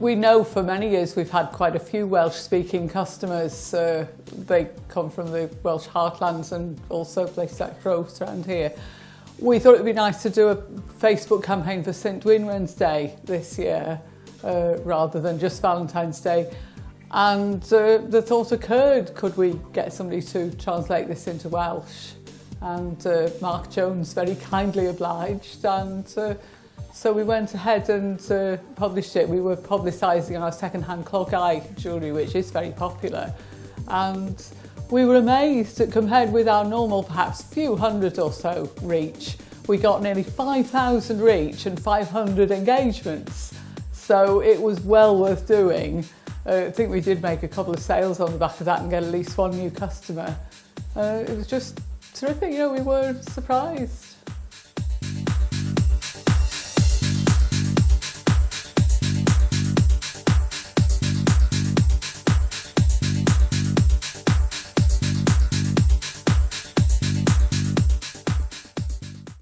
We know for many years we've had quite a few Welsh-speaking customers. They come from the Welsh heartlands and also places like Dros around here. We thought it would be nice to do a Facebook campaign for St Wynwen's Day this year, rather than just Valentine's Day. And the thought occurred, could we get somebody to translate this into Welsh? And Mark Jones very kindly obliged, and so we went ahead and published it. We were publicising our second-hand clog eye jewellery, which is very popular. And we were amazed that compared with our normal, perhaps few hundred or so reach, we got nearly 5,000 reach and 500 engagements. So it was well worth doing. I think we did make a couple of sales on the back of that and get at least one new customer. It was just terrific, we were surprised.